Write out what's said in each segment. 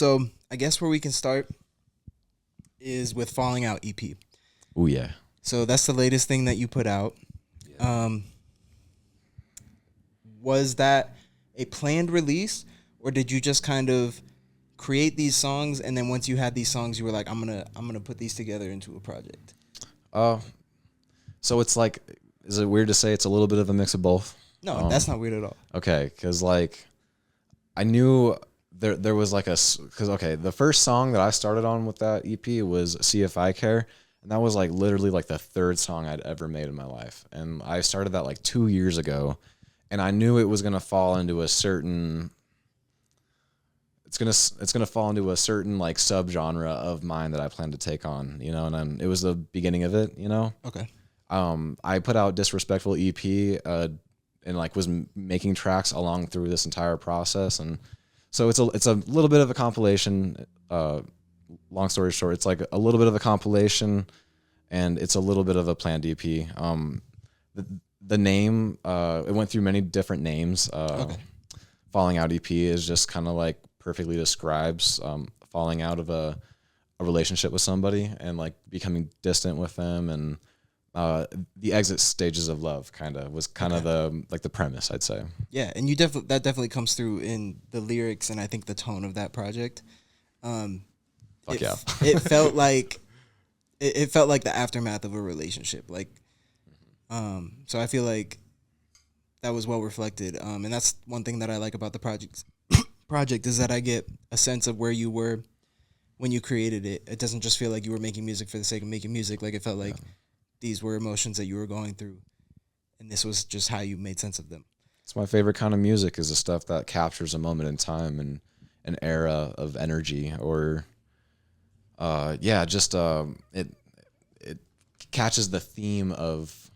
So I guess where we can start is with Falling Out EP. Oh yeah. So that's the latest thing that you put out. Um, was that a planned release, or did you just kind of create these songs and then once you had these songs, you were like, I'm gonna put these together into a project? Uh, so it's like, is it weird to say it's a little bit of a mix of both? No, that's not weird at all. Okay, because like I knew there was like because okay, the first song that I started on with that EP was "See If I Care," and that was like literally like the third song I'd ever made in my life, and I started that like 2 years ago, and I knew it was gonna fall into a certain. It's gonna fall into a certain like subgenre of mine that I plan to take on, and it was the beginning of it. Okay. I put out Disrespectful EP, and like was making tracks along through this entire process, and so it's a little bit of a compilation. Long story short, it's like a little bit of a compilation, and it's a little bit of a planned EP. The name it went through many different names. Okay. Falling Out EP is just kind of like perfectly describes falling out of a relationship with somebody and like becoming distant with them, and the exit stages of love was the premise, I'd say. Yeah, and that definitely comes through in the lyrics and I think the tone of that project. Fuck yeah. It felt like it felt like the aftermath of a relationship. So I feel like that was well reflected. And that's one thing that I like about the project is that I get a sense of where you were when you created it. It doesn't just feel like you were making music for the sake of making music. Like it felt like these were emotions that you were going through, and this was just how you made sense of them. It's my favorite kind of music, is the stuff that captures a moment in time and an era of energy, or it catches the theme of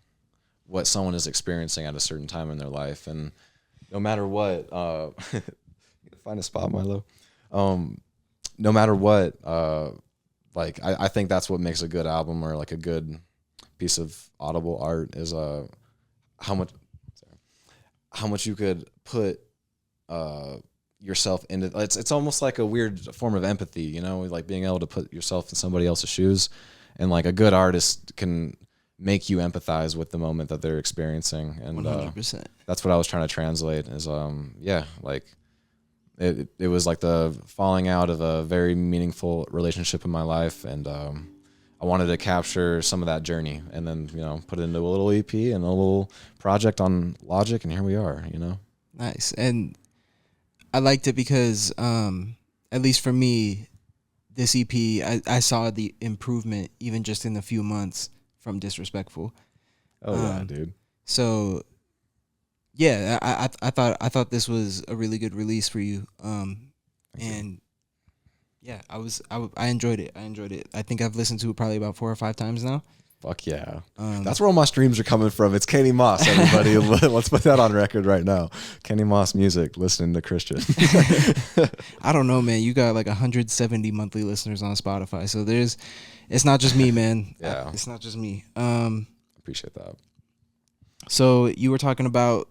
what someone is experiencing at a certain time in their life, and no matter what, find a spot, Milo. No matter what, I think that's what makes a good album or like a good piece of audible art is how much you could put yourself into. It's almost like a weird form of empathy, like being able to put yourself in somebody else's shoes, and like a good artist can make you empathize with the moment that they're experiencing, and 100%. That's what I was trying to translate is like it was like the falling out of a very meaningful relationship in my life, and I wanted to capture some of that journey and then, put it into a little EP and a little project on Logic, and here we are, Nice. And I liked it because, at least for me, this EP, I saw the improvement even just in a few months from Disrespectful. Oh, yeah, dude. So, yeah, I thought this was a really good release for you. And yeah, I enjoyed it. I think I've listened to it probably about 4 or 5 times now. Fuck yeah. That's where all my streams are coming from. It's Kenny Moss, everybody. Let's put that on record right now. Kenny Moss music, listening to Christian. I don't know, man. You got like 170 monthly listeners on Spotify. So it's not just me, man. Yeah. It's not just me. Appreciate that. So you were talking about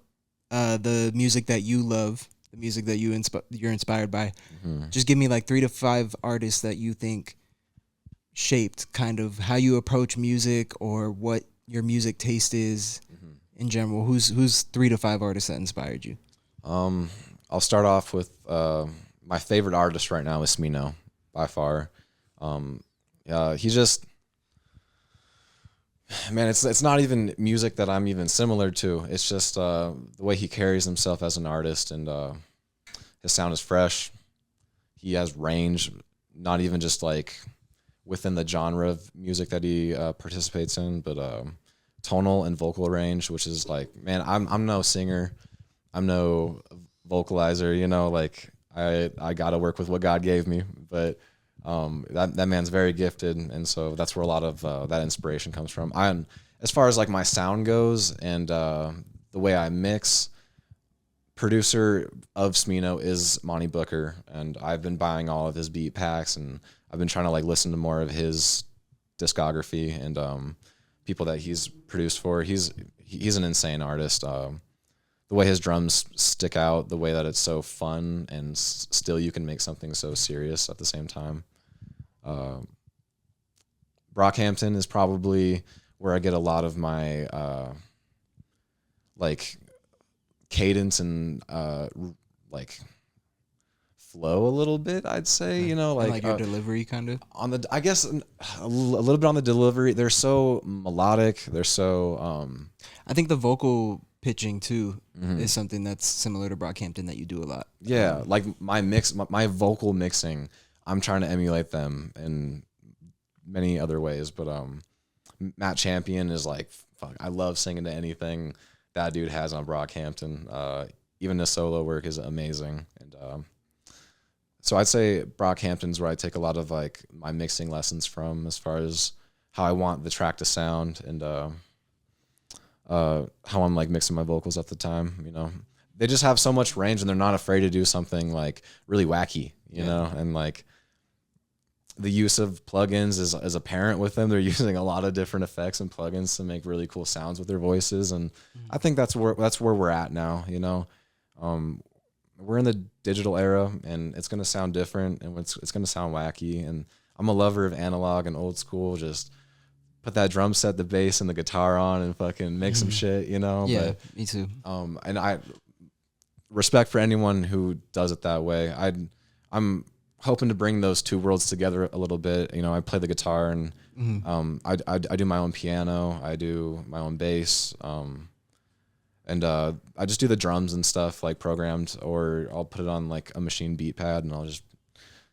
the music that you love, the music that you're inspired by. Mm-hmm. Just give me like 3 to 5 artists that you think shaped kind of how you approach music or what your music taste is in general. Who's 3 to 5 artists that inspired you? I'll start off with my favorite artist right now is Smino, by far. He just, man, it's not even music that I'm even similar to. It's just the way he carries himself as an artist, and his sound is fresh. He has range, not even just like within the genre of music that he participates in, but tonal and vocal range, which is like, man, I'm no singer, I'm no vocalizer, like I gotta work with what God gave me, but that man's very gifted, and so that's where a lot of that inspiration comes from. As far as like my sound goes and the way I mix, producer of Smino is Monty Booker, and I've been buying all of his beat packs, and I've been trying to like listen to more of his discography and people that he's produced for. He's an insane artist. the way his drums stick out, the way that it's so fun and still you can make something so serious at the same time. Brockhampton is probably where I get a lot of my like cadence and like flow a little bit, I'd say, you know, like your delivery kind of on the, I guess a little bit on the delivery. They're so melodic. They're so I think the vocal pitching too is something that's similar to Brockhampton that you do a lot. Yeah, like my vocal mixing, I'm trying to emulate them in many other ways, but Matt Champion is like, fuck, I love singing to anything that dude has on Brockhampton. Even the solo work is amazing. And so I'd say Brockhampton's where I take a lot of like my mixing lessons from, as far as how I want the track to sound and how I'm like mixing my vocals at the time. You know, they just have so much range and they're not afraid to do something like really wacky, you know, and like the use of plugins is apparent with them. They're using a lot of different effects and plugins to make really cool sounds with their voices. And I think that's where we're at now, you know. We're in the digital era and it's going to sound different and it's going to sound wacky. And I'm a lover of analog and old school. Just put that drum set, the bass and the guitar on and fucking make some shit, you know. Yeah, me too. And I respect for anyone who does it that way. I'm hoping to bring those two worlds together a little bit. You know, I play the guitar and I do my own piano. I do my own bass. And I just do the drums and stuff like programmed, or I'll put it on like a machine beat pad and I'll just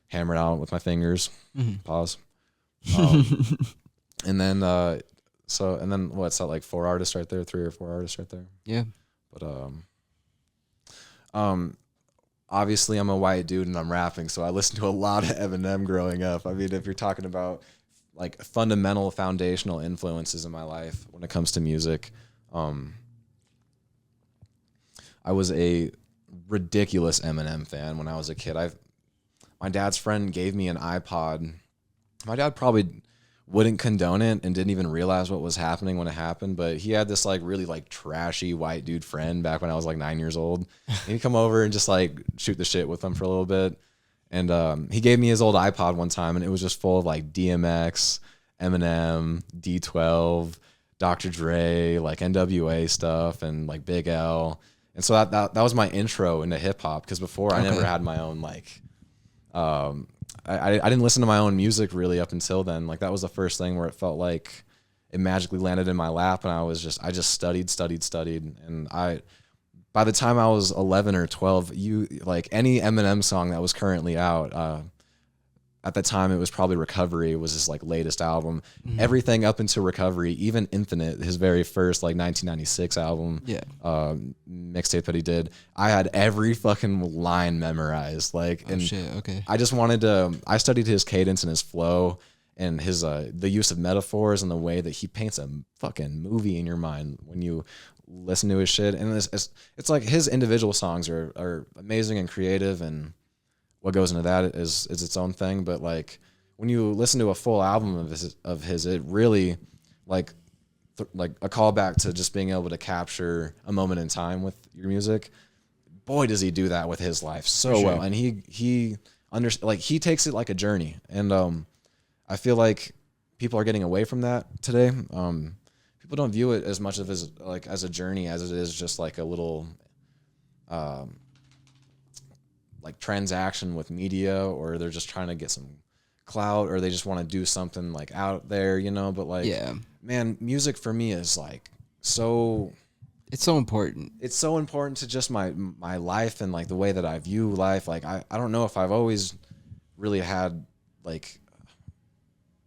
hammer it out with my fingers. Pause. And then what's that, like 4 artists right there, 3 or 4 artists right there. Yeah. But obviously I'm a white dude and I'm rapping, so I listened to a lot of Eminem growing up. I mean, if you're talking about like fundamental foundational influences in my life when it comes to music, I was a ridiculous Eminem fan when I was a kid. My dad's friend gave me an iPod. My dad probably wouldn't condone it and didn't even realize what was happening when it happened, but he had this like really like trashy white dude friend back when I was like 9 years old. And he'd come over and just like shoot the shit with him for a little bit. And he gave me his old iPod one time and it was just full of like DMX, Eminem, D12, Dr. Dre, like NWA stuff and like Big L. And so that was my intro into hip hop, because before I never had my own like I didn't listen to my own music really up until then. Like that was the first thing where it felt like it magically landed in my lap, and I just studied, and by the time I was 11 or 12, like any Eminem song that was currently out, at the time it was probably Recovery was his like latest album. Everything up into Recovery, even Infinite, his very first like 1996 album, mixtape that he did, I had every fucking line memorized. Like, I just wanted to. I studied his cadence and his flow and his the use of metaphors and the way that he paints a fucking movie in your mind when you listen to his shit. And it's like his individual songs are amazing and creative, and what goes into that is its own thing. But like when you listen to a full album of his, it really like a callback to just being able to capture a moment in time with your music. Boy, does he do that with his life so well. And he takes it like a journey. And I feel like people are getting away from that today. People don't view it as much of as a journey as it is just like a little like transaction with media, or they're just trying to get some clout, or they just want to do something like out there, you know. But like, man, music for me is like it's so important. It's so important to just my life and like the way that I view life. Like I don't know if I've always really had like,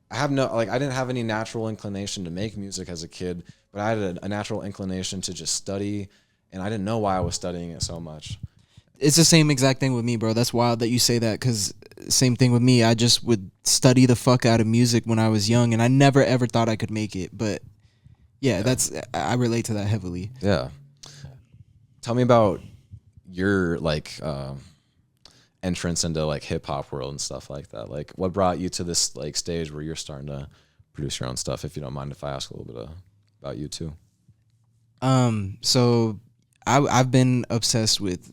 I didn't have any natural inclination to make music as a kid, but I had a natural inclination to just study, and I didn't know why I was studying it so much. It's the same exact thing with me, bro. That's wild that you say that, because same thing with me. I just would study the fuck out of music when I was young, and I never ever thought I could make it. But I relate to that heavily. Yeah. Tell me about your like entrance into like hip hop world and stuff like that. Like, what brought you to this like stage where you're starting to produce your own stuff? If you don't mind, if I ask a little bit about you too. So I've been obsessed with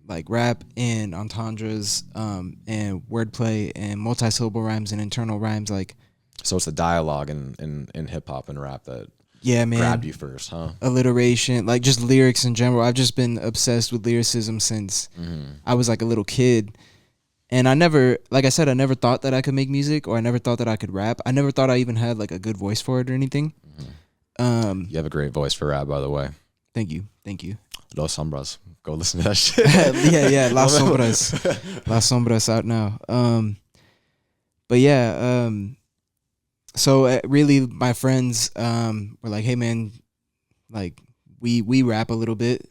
like rap and entendres, and wordplay and multi-syllable rhymes and internal rhymes. Like, So it's the dialogue in hip hop and rap that yeah, grabbed man, you first, huh? alliteration, like just lyrics in general. I've just been obsessed with lyricism since I was like a little kid. And I never, like I said, I never thought that I could make music, or I never thought that I could rap. I never thought I even had like a good voice for it or anything. You have a great voice for rap, by the way. Thank you. Thank you. Los Sombras. Go listen to that shit. Yeah, Las Sombras. Las Sombras out now. But yeah, so really my friends were like, "Hey man, like we rap a little bit.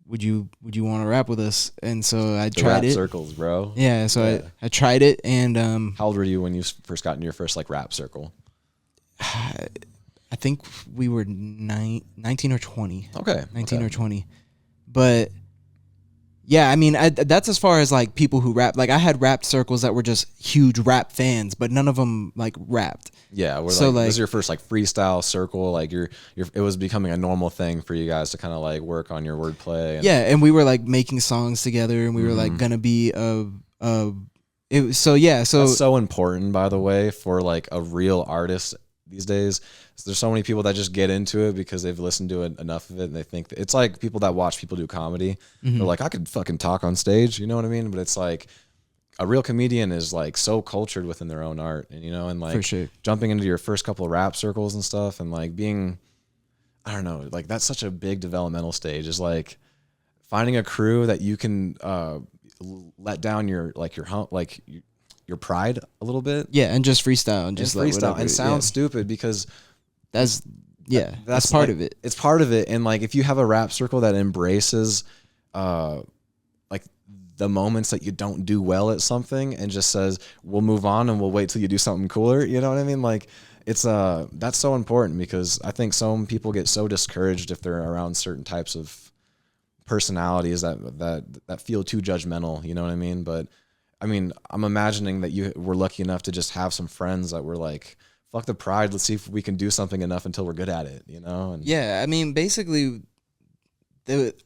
Would you want to rap with us?" And so I The tried rap it. circles, bro. Yeah, so I tried it, and How old were you when you first got into your first like rap circle? I think we were 19 or 20. Okay. 19 or 20. But yeah, I mean, that's as far as like people who rap. Like I had rap circles that were just huge rap fans, but none of them like rapped. Yeah, we're So, like, like- this is your first like freestyle circle. Like it was becoming a normal thing for you guys to kind of like work on your wordplay. And, Yeah, and we were like making songs together, and we were like gonna be so yeah, so that's so important, by the way, for like a real artist these days. There's so many people that just get into it because they've listened to it, enough of it, and they think that, it's like people that watch people do comedy. They're like, I could fucking talk on stage, you know what I mean? But it's like a real comedian is like so cultured within their own art, and and like For sure. jumping into your first couple of rap circles and stuff, and like being, I don't know, like that's such a big developmental stage. Is like finding a crew that you can let down your your pride a little bit. yeah, and just freestyle and just And like freestyle whatever, and sound yeah. start because That's that's part like, of it. It's part of it. And like if you have a rap circle that embraces like the moments that you don't do well at something and just says, we'll move on and we'll wait till you do something cooler, you know what I mean? Like it's that's so important, because I think some people get so discouraged if they're around certain types of personalities that feel too judgmental, you know what I mean? But I mean, I'm imagining that you were lucky enough to just have some friends that were like, fuck the pride, let's see if we can do something enough until we're good at it, you know? And Yeah, I mean, basically,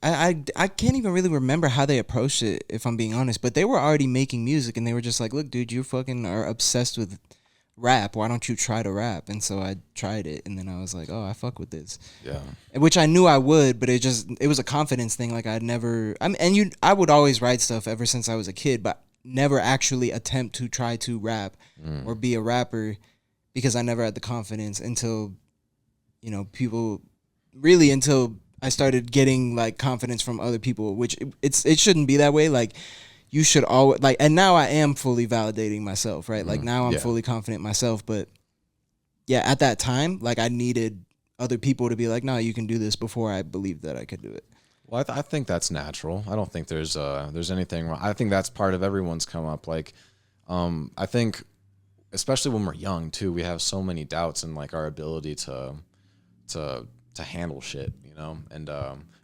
I can't even really remember how they approached it, if I'm being honest. But they were already making music, and they were just like, "Look, dude, you fucking are obsessed with rap. Why don't you try to rap?" And so I tried it, and then I was like, "Oh, I fuck with this." yeah. Which I knew I would, but it was a confidence thing. Like I'd never, I would always write stuff ever since I was a kid, but never actually attempt to try to rap or be a rapper, because I never had the confidence until, people really, until I started getting like confidence from other people, which it shouldn't be that way. Like you should always like, and now I am fully validating myself, right? Like now I'm Yeah. fully confident myself, but yeah, at that time, like I needed other people to be like, no, you can do this, before I believed that I could do it. Well, I think that's natural. I don't think there's anything wrong. I think that's part of everyone's come up. Like, I think, especially when we're young too, we have so many doubts in like our ability to handle shit, And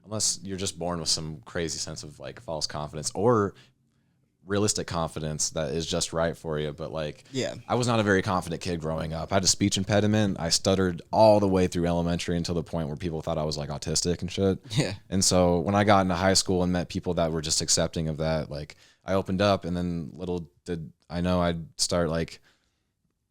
unless you're just born with some crazy sense of like false confidence or realistic confidence that is just right for you. But like, Yeah. I was not a very confident kid growing up. I had a speech impediment. I stuttered all the way through elementary until the point where people thought I was like autistic and shit. Yeah. And so when I got into high school and met people that were just accepting of that, like I opened up, and then little did I know I'd start like,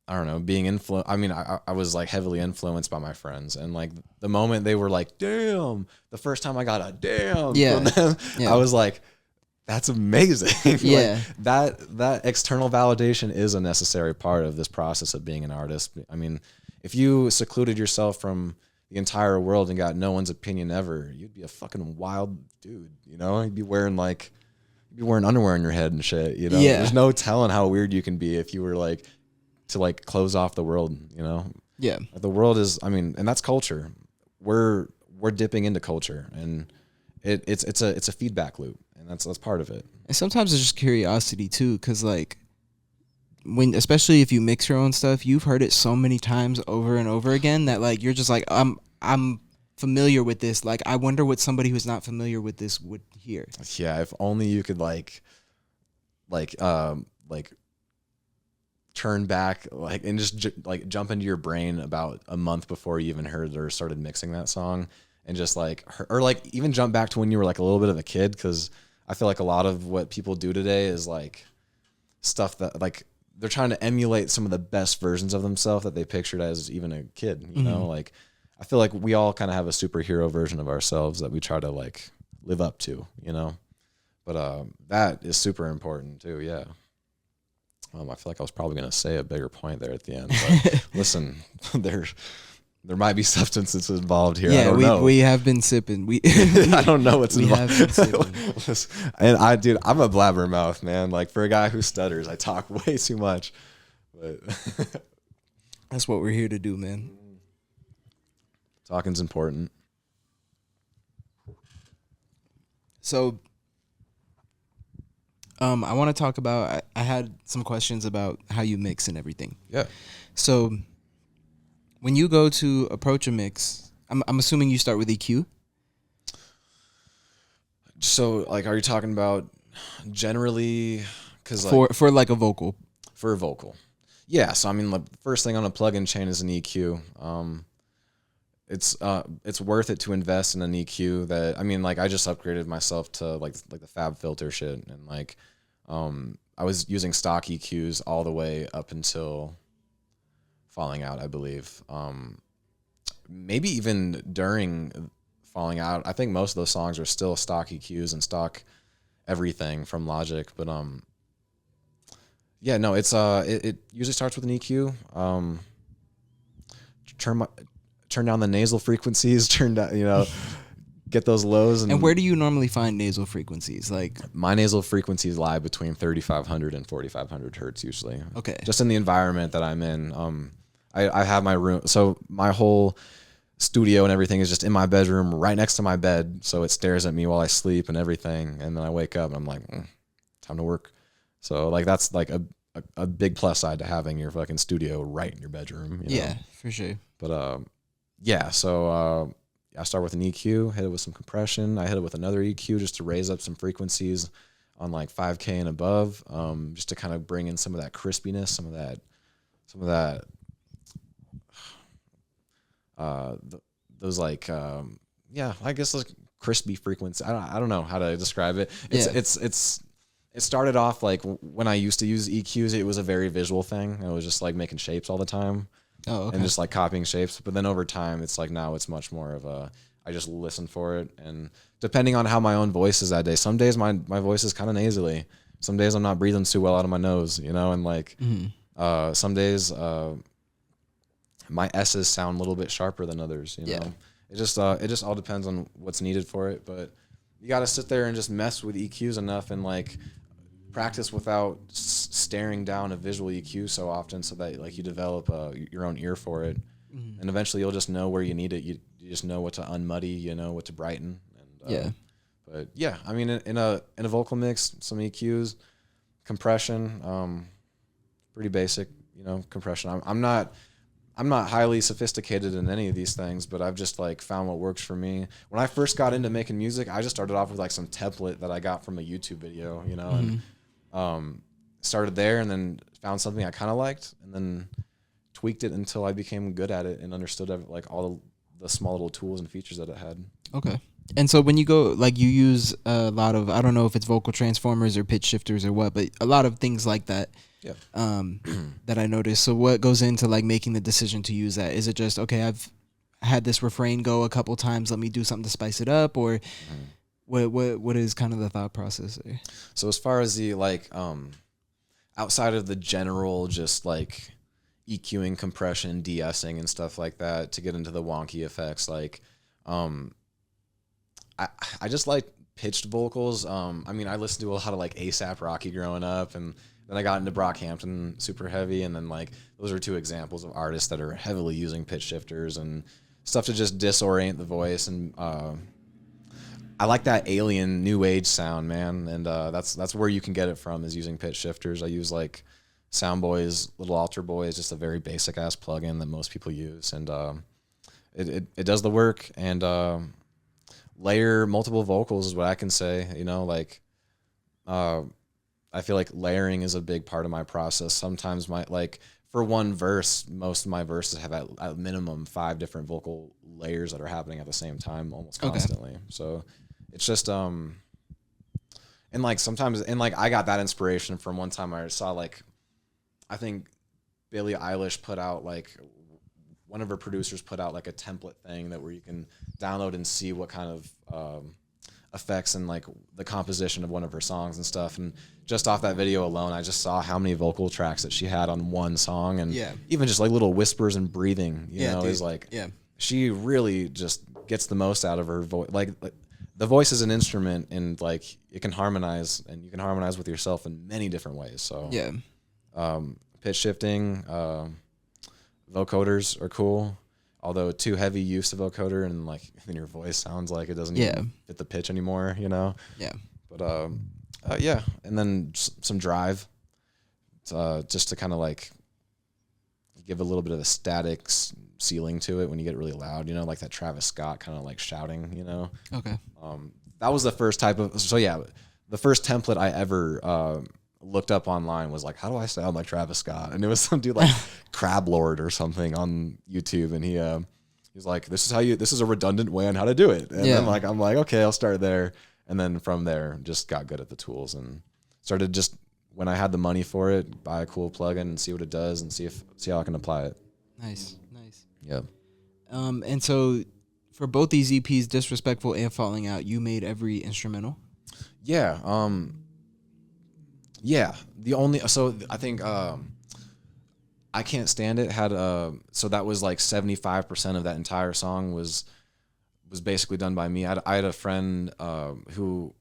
I don't know, being influenced. I mean, I was like heavily influenced by my friends, and like the moment they were like, damn, the first time I got a damn Yeah. from them, Yeah. I was like, that's amazing. Yeah. Like, that external validation is a necessary part of this process of being an artist. I mean, if you secluded yourself from the entire world and got no one's opinion ever, you'd be a fucking wild dude, You'd be wearing underwear in your head and shit, Yeah. There's no telling how weird you can be if you were like to like close off the world, Yeah. The world is, I mean, and that's culture. We're dipping into culture, and it's a feedback loop, and that's part of it. And sometimes it's just curiosity too, because like especially if you mix your own stuff, you've heard it so many times over and over again that like you're just like, I'm familiar with this. Like I wonder what somebody who's not familiar with this would hear. Yeah, if only you could like turn back and just like jump into your brain about a month before you even heard or started mixing that song, and just like, or like even jump back to when you were like a little bit of a kid. Cause I feel like a lot of what people do today is like stuff that like they're trying to emulate some of the best versions of themselves that they pictured as even a kid, you know, like I feel like we all kind of have a superhero version of ourselves that we try to like live up to, you know, but that is super important too. Yeah. I feel like I was probably going to say a bigger point there at the end, but listen, there might be substances involved here. Yeah, I don't know. We have been sipping. I don't know what's we involved. have been sipping. And dude, I'm a blabbermouth, man. Like for a guy who stutters, I talk way too much. But That's what we're here to do, man. Talking's important. So, I want to talk about. I had some questions about how you mix and everything. Yeah. So, when you go to approach a mix, I'm assuming you start with EQ. So, like, are you talking about generally? Because for like a vocal. For a vocal, yeah. So I mean, the first thing on a plug-in chain is an EQ. It's worth it to invest in an EQ. That I mean, like I just upgraded myself to like the Fab Filter shit, and like I was using stock EQs all the way up until Falling Out, I believe. Maybe even during Falling Out, I think most of those songs are still stock EQs and stock everything from Logic, but yeah, no, it's it usually starts with an EQ. Turn down the nasal frequencies, turn down, you know, get those lows. And where do you normally find nasal frequencies? Like my nasal frequencies lie between 3,500 and 4,500 hertz usually. Okay. Just in the environment that I'm in. I have my room, so my whole studio and everything is just in my bedroom right next to my bed, so it stares at me while I sleep and everything, and then I wake up and I'm like, time to work. So like that's like a big plus side to having your fucking studio right in your bedroom. You know? Yeah, for sure. But yeah, so I start with an EQ, hit it with some compression. I hit it with another EQ just to raise up some frequencies on like 5K and above, just to kind of bring in some of that crispiness, some of that those like yeah, I guess like crispy frequency. I don't know how to describe it. It started off like when I used to use EQs, it was a very visual thing. It was just like making shapes all the time. Oh, okay. And just like copying shapes. But then over time, it's like now it's much more of I just listen for it. And depending on how my own voice is that day, some days my voice is kind of nasally. Some days I'm not breathing too well out of my nose, you know, and like some days my S's sound a little bit sharper than others, you know. It just all depends on what's needed for it. But you got to sit there and just mess with EQs enough and like practice without staring down a visual EQ so often, so that like you develop your own ear for it, and eventually you'll just know where you need it. You just know what to unmuddy, you know what to brighten. And but yeah, I mean in a vocal mix, some EQs, compression, pretty basic, you know, compression. I'm not highly sophisticated in any of these things, but I've just like found what works for me. When I first got into making music, I just started off with like some template that I got from a YouTube video, you know, and started there and then found something I kind of liked and then tweaked it until I became good at it and understood like all the small little tools and features that it had. Okay. And so when you go, like you use a lot of, I don't know if it's vocal transformers or pitch shifters or what, but a lot of things like that. Yeah. That I noticed. So what goes into like making the decision to use that? Is it just, okay, I've had this refrain go a couple times, let me do something to spice it up, or what is kind of the thought process there? So as far as the like outside of the general just like EQing, compression, de-essing and stuff like that to get into the wonky effects, like I just like pitched vocals. I mean, I listened to a lot of like A$AP Rocky growing up, and then I got into Brockhampton super heavy, and then like those are two examples of artists that are heavily using pitch shifters and stuff to just disorient the voice. And I like that alien new age sound, man, and that's where you can get it from, is using pitch shifters. I use like Soundboy's Little Alter Boy is just a very basic ass plugin that most people use, and it does the work. And layer multiple vocals is what I can say. You know, like I feel like layering is a big part of my process. Sometimes for one verse, most of my verses have at minimum 5 different vocal layers that are happening at the same time almost constantly. So it's just and like sometimes, and like I got that inspiration from one time I saw, like, I think Billie Eilish put out, like, one of her producers put out like a template thing that where you can download and see what kind of effects and like the composition of one of her songs and stuff. And just off that video alone, I just saw how many vocal tracks that she had on one song, and even just like little whispers and breathing, you know, is like, she really just gets the most out of her voice. Like the voice is an instrument, and like it can harmonize, and you can harmonize with yourself in many different ways. So pitch shifting, vocoders are cool, although too heavy use of vocoder, and like then your voice sounds like it doesn't even fit the pitch anymore, you know? But and then some drive, just to kind of like give a little bit of a static ceiling to it when you get really loud, you know, like that Travis Scott kind of like shouting, you know? That was the first type of, the first template I ever looked up online was like, how do I sound like Travis Scott? And it was some dude like Crab Lord or something on YouTube, and he's like, this is a redundant way on how to do it. And then like I'm like, okay, I'll start there. And then from there just got good at the tools and started, just when I had the money for it, buy a cool plugin and see what it does and see how I can apply it. Nice. Yeah. And so for both these EPs, Disrespectful and Falling Out, you made every instrumental? Yeah. The only, so I think I Can't Stand It had so that was like 75% of that entire song was basically done by me. I had a friend who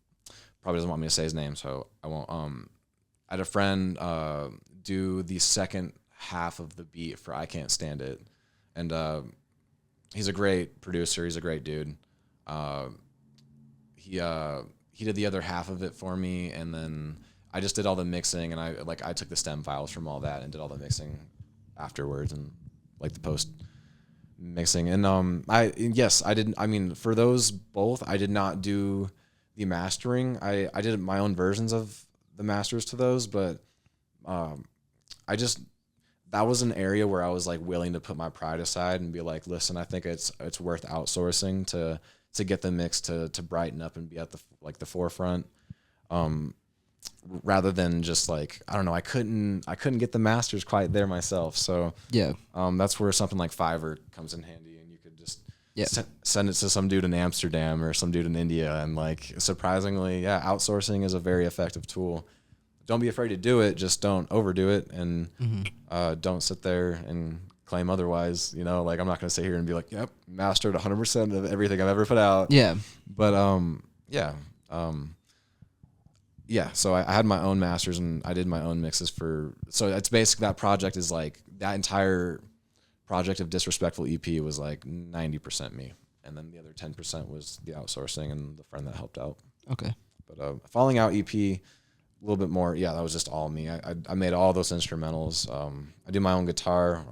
probably doesn't want me to say his name, so I won't. I had a friend do the second half of the beat for I Can't Stand It, and he's a great producer. He's a great dude. He did the other half of it for me, and then I just did all the mixing, and I took the stem files from all that and did all the mixing afterwards, and like the post mixing. And I didn't. I mean, for those both, I did not do the mastering. I did my own versions of the masters to those, but that was an area where I was like willing to put my pride aside and be like, listen, I think it's worth outsourcing to get the mix to brighten up and be at the forefront, rather than just like, I don't know, I couldn't get the masters quite there myself. So that's where something like Fiverr comes in handy, and you could just send it to some dude in Amsterdam or some dude in India, and like surprisingly, outsourcing is a very effective tool. Don't be afraid to do it, just don't overdo it, and don't sit there and claim otherwise, you know. Like, I'm not going to sit here and be like, yep, mastered 100% of everything I've ever put out. But so I had my own masters, and I did my own mixes so it's basically, that project is like, that entire project of Disrespectful EP was like 90% me, and then the other 10% was the outsourcing and the friend that helped out. Okay. But Falling Out EP, a little bit more, that was just all me. I made all those instrumentals. I do my own guitar.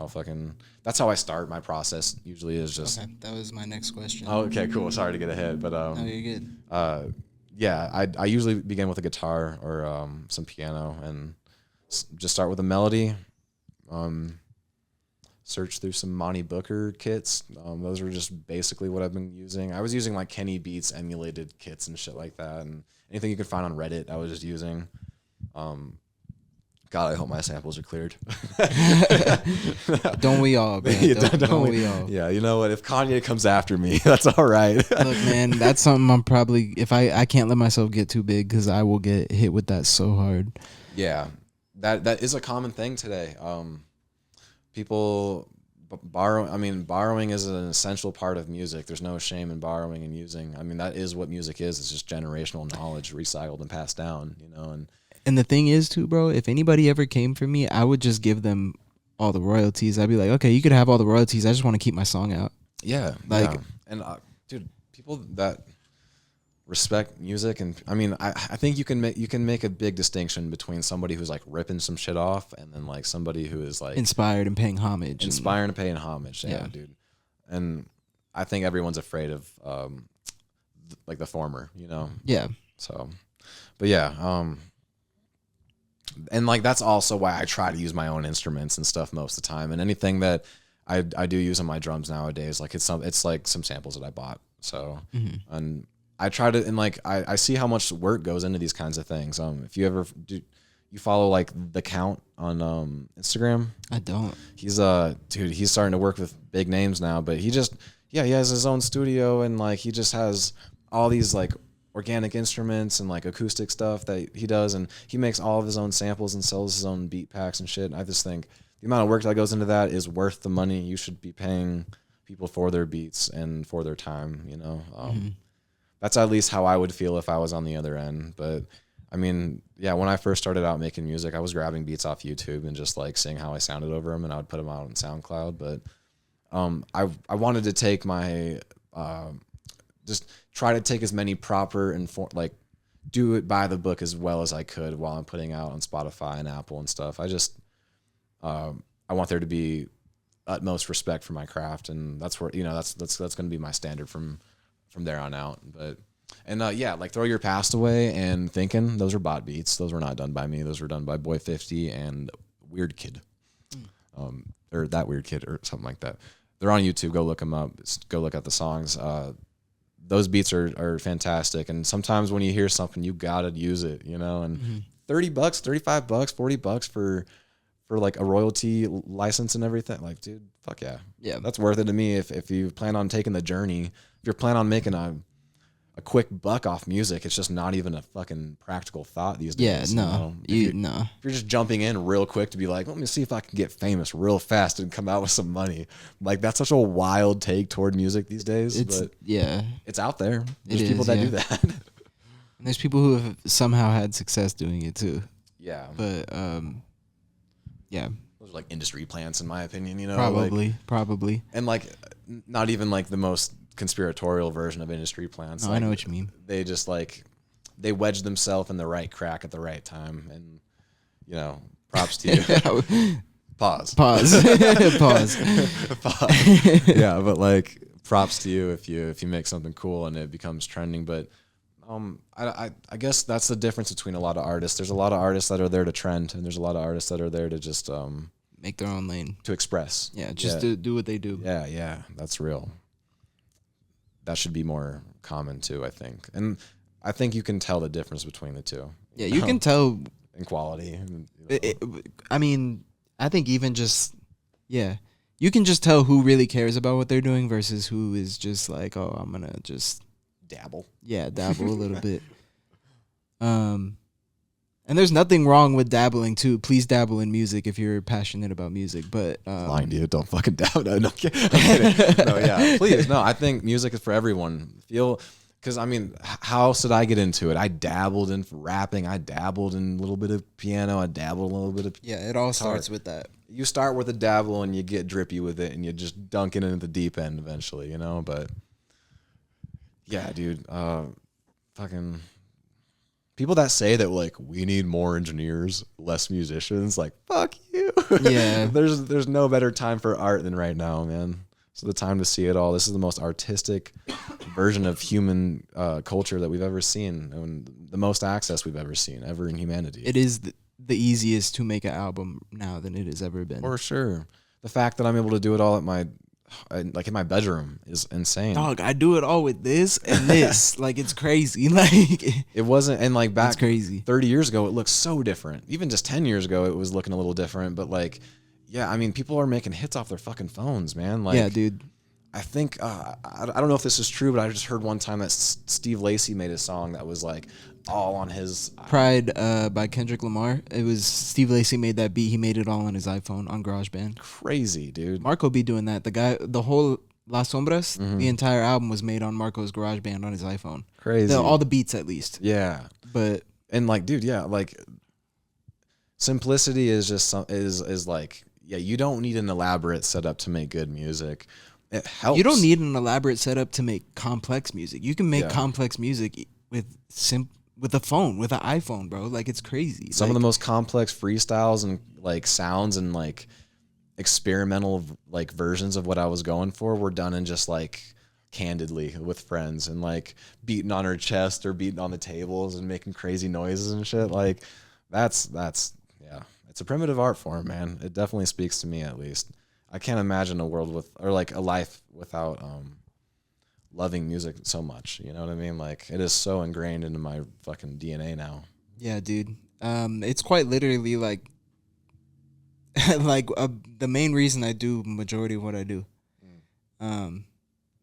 That's how I start my process usually, is just... Okay, that was my next question. Oh, okay, cool. Sorry to get ahead, but... No, you're good. I usually begin with a guitar or some piano, and just start with a melody. Search through some Monty Booker kits. Those are just basically what I've been using. I was using like Kenny Beats emulated kits and shit like that, and anything you could find on Reddit I was just using. God, I hope my samples are cleared. Don't we all, man? Don't we all? Yeah, you know what? If Kanye comes after me, that's all right. Look, man, that's something I'm probably... If I can't let myself get too big, because I will get hit with that so hard. Yeah, that is a common thing today. People borrowing is an essential part of music. There's no shame in borrowing and using. I mean, that is what music is. It's just generational knowledge recycled and passed down, you know. And the thing is, too, bro, if anybody ever came for me, I would just give them all the royalties. I'd be like, okay, you could have all the royalties. I just want to keep my song out. Yeah. And dude, people that respect music, and I mean, I think you can make a big distinction between somebody who's like ripping some shit off, and then like somebody who is like inspired and paying homage. Inspiring and paying homage. Yeah, dude. And I think everyone's afraid of like the former, you know? Yeah. So, but yeah, and like that's also why I try to use my own instruments and stuff most of the time, and anything that I do use on my drums nowadays. Like it's like some samples that I bought. So and I try to, and like I see how much work goes into these kinds of things. If you ever do, you follow like The Count on Instagram? I don't. He's dude, he's starting to work with big names now, but he has his own studio, and like he just has all these like organic instruments and like acoustic stuff that he does, and he makes all of his own samples and sells his own beat packs and shit. And I just think the amount of work that goes into that is worth the money. You should be paying people for their beats and for their time, you know. That's at least how I would feel if I was on the other end. But I mean, yeah, when I first started out making music, I was grabbing beats off YouTube and just like seeing how I sounded over them, and I would put them out on SoundCloud. But I wanted to take my just try to take as many proper and like do it by the book as well as I could while I'm putting out on Spotify and Apple and stuff. I just I want there to be utmost respect for my craft, and that's where, you know, that's going to be my standard from there on out. But yeah, like Throw Your Past Away and Thinking, those are bot beats. Those were not done by me. Those were done by Boy 50 and Weird Kid, or That Weird Kid or something like that. They're on YouTube. Go look them up. Go look at the songs. Those beats are fantastic. And sometimes when you hear something, you gotta use it, you know. And $30, $35, $40 for like a royalty license and everything, like, dude, fuck yeah. Yeah, that's worth it to me. If you plan on taking the journey, if you're planning on making a quick buck off music, it's just not even a fucking practical thought these days. Yeah, no. If you're just jumping in real quick to be like, let me see if I can get famous real fast and come out with some money. Like, that's such a wild take toward music these days. But it's out there. There's people that do that. And there's people who have somehow had success doing it too. Yeah. But yeah. Those are like industry plants, in my opinion, you know? Probably. And like, not even like the most conspiratorial version of industry plants. No, like, I know what you mean. They just like, they wedge themselves in the right crack at the right time. And, you know, props to you. Pause. Pause. Yeah, but like, props to you if you make something cool and it becomes trending. But I guess that's the difference between a lot of artists. There's a lot of artists that are there to trend, and there's a lot of artists that are there to just make their own lane, to express. Yeah, just to do what they do. Yeah, that's real. That should be more common too, I think. And I think you can tell the difference between the two. Yeah, you can tell in quality. I mean, I think even just you can just tell who really cares about what they're doing versus who is just like, oh, I'm gonna just dabble. Yeah, dabble a little bit. And there's nothing wrong with dabbling too. Please dabble in music if you're passionate about music. But lying to you, don't fucking dabble. No, I'm kidding. No, yeah, please. No, I think music is for everyone. Because I mean, how else did I get into it? I dabbled in rapping. I dabbled in a little bit of piano. I dabbled in a little bit of it all starts with that. You start with a dabble and you get drippy with it, and you just dunk it into the deep end eventually, you know. But yeah, dude, fucking people that say that like we need more engineers, less musicians, like fuck you. Yeah, there's no better time for art than right now, man. It's the time to see it all. This is the most artistic version of human culture that we've ever seen, and the most access we've ever seen ever in humanity. It is the easiest to make an album now than it has ever been. For sure. The fact that I'm able to do it all at my like in my bedroom is insane. Dog, I do it all with this and this. Like, it's crazy. Like, it wasn't, and like back it's crazy. 30 years ago, it looked so different. Even just 10 years ago, it was looking a little different. But like, yeah, I mean, people are making hits off their fucking phones, man. Like, yeah, dude. I think I don't know if this is true, but I just heard one time that Steve Lacy made a song that was like all on his Pride by Kendrick Lamar. It was Steve Lacy made that beat. He made it all on his iPhone on GarageBand. Crazy, dude. Marco be doing that. The whole Las Sombras, the entire album was made on Marco's GarageBand on his iPhone. Crazy. All the beats, at least. Yeah, but and like, dude, yeah, like simplicity is just is like, yeah, you don't need an elaborate setup to make good music. It helps. You don't need an elaborate setup to make complex music. You can make complex music with a phone, with an iPhone, bro. Like, it's crazy. Some of the most complex freestyles and like sounds and like experimental like versions of what I was going for were done in just like candidly with friends and like beating on her chest or beating on the tables and making crazy noises and shit. Like, that's yeah, it's a primitive art form, man. It definitely speaks to me, at least. I can't imagine a world with, or like a life without loving music so much. You know what I mean? Like it is so ingrained into my fucking DNA now. Yeah, dude. It's quite literally like like the main reason I do majority of what I do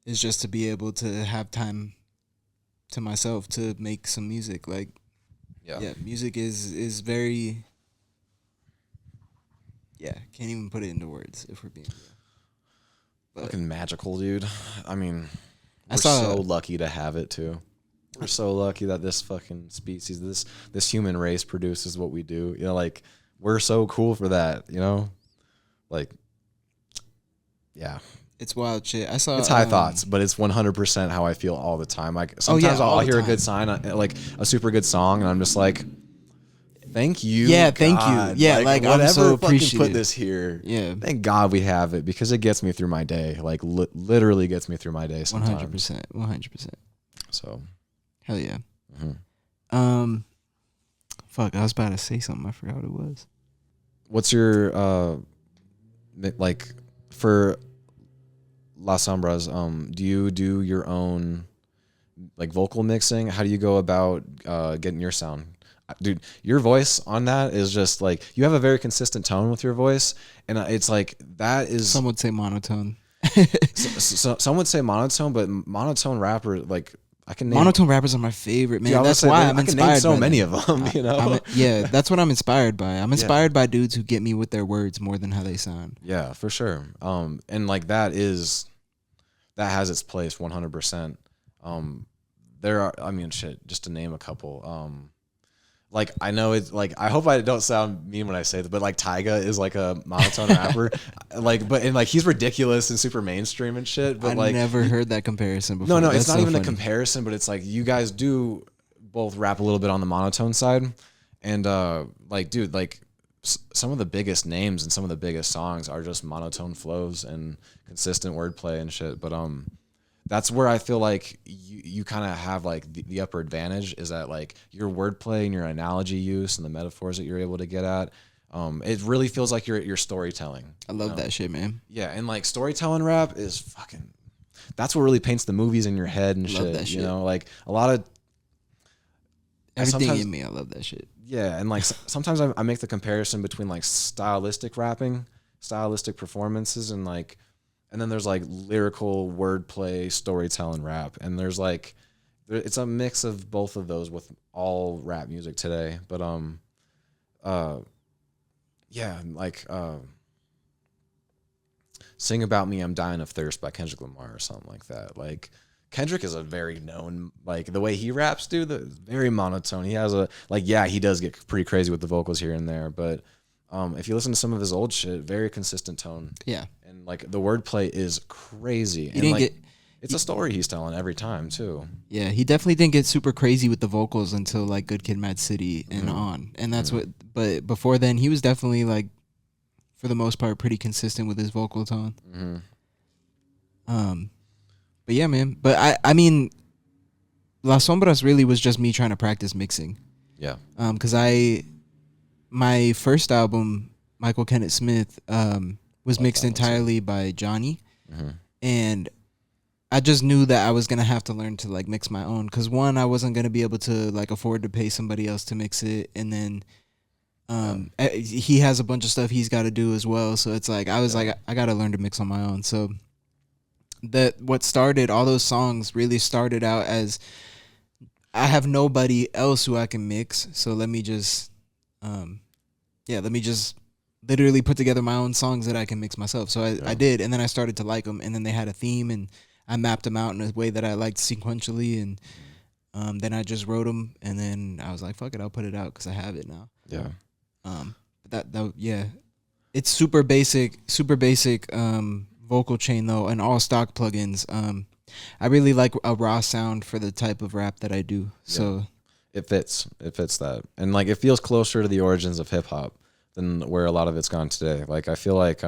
is just to be able to have time to myself to make some music. Like yeah, music is very can't even put it into words if we're being real. But fucking magical, dude. I mean, we're so lucky to have it too. We're so lucky that this fucking species, this human race produces what we do. You know, like we're so cool for that, you know? Like yeah. It's wild shit. I saw it's high thoughts, but it's 100% how I feel all the time. Like sometimes I'll hear a good sign, like a super good song, and I'm just like, thank you. Yeah, God. Thank you. Yeah, like whatever I'm so fucking appreciative. Put this here. Yeah. Thank God we have it because it gets me through my day. Like literally gets me through my day sometimes. 100%. So. Hell yeah. Mm-hmm. Fuck, I was about to say something. I forgot what it was. What's your like for Las Sombras, do you do your own like vocal mixing? How do you go about getting your sound? Dude, your voice on that is just like, you have a very consistent tone with your voice, and it's like that is, some would say monotone. so some would say monotone, but monotone rapper, like I can name monotone rappers are my favorite, man. Yeah, that's why I'm I can inspired name so by many them. of them, you know. Yeah, that's what I'm inspired by. I'm inspired by dudes who get me with their words more than how they sound. Yeah, for sure. And like that has its place 100%. There are, I mean, shit, just to name a couple. Like I know it's like, I hope I don't sound mean when I say that, but like Tyga is like a monotone rapper, like, but and like he's ridiculous and super mainstream and shit. But I never heard that comparison before. No, it's not even a comparison, but it's like you guys do both rap a little bit on the monotone side, and like, dude, like some of the biggest names and some of the biggest songs are just monotone flows and consistent wordplay and shit. But that's where I feel like you kind of have like the upper advantage, is that like your wordplay and your analogy use and the metaphors that you're able to get at. It really feels like you're storytelling. I love that shit, man. Yeah, and like storytelling rap is fucking, that's what really paints the movies in your head and love shit. That shit. You know, like a lot of everything in me. I love that shit. Yeah, and like sometimes I make the comparison between like stylistic rapping, stylistic performances, and like, and then there's like lyrical wordplay, storytelling rap, and there's like, it's a mix of both of those with all rap music today. But yeah, like "Sing About Me, I'm Dying of Thirst" by Kendrick Lamar or something like that. Like Kendrick is a very known, like the way he raps, dude, very monotone. He has a, like, yeah, he does get pretty crazy with the vocals here and there, but if you listen to some of his old shit, very consistent tone. Yeah. And like the wordplay is crazy. He didn't get, it's a story he's telling every time too. Yeah, he definitely didn't get super crazy with the vocals until like Good Kid, Mad City and on. And that's what, but before then he was definitely like, for the most part, pretty consistent with his vocal tone. But yeah, man. But I mean, Las Sombras really was just me trying to practice mixing. Yeah. Because my first album, Michael Kenneth Smith, was mixed entirely by Johnny, and I just knew that I was gonna have to learn to like mix my own. Because one, I wasn't gonna be able to like afford to pay somebody else to mix it, and then he has a bunch of stuff he's got to do as well. So it's like I was like, I gotta learn to mix on my own. So that what started all those songs really started out as, I have nobody else who I can mix, so let me just literally put together my own songs that I can mix myself. So I did, and then I started to like them, and then they had a theme, and I mapped them out in a way that I liked sequentially, and then I just wrote them, and then I was like, fuck it, I'll put it out because I have it now. Yeah. It's super basic vocal chain though, and all stock plugins. I really like a raw sound for the type of rap that I do. So it fits that, and like it feels closer to the origins of hip hop than where a lot of it's gone today. Like I feel like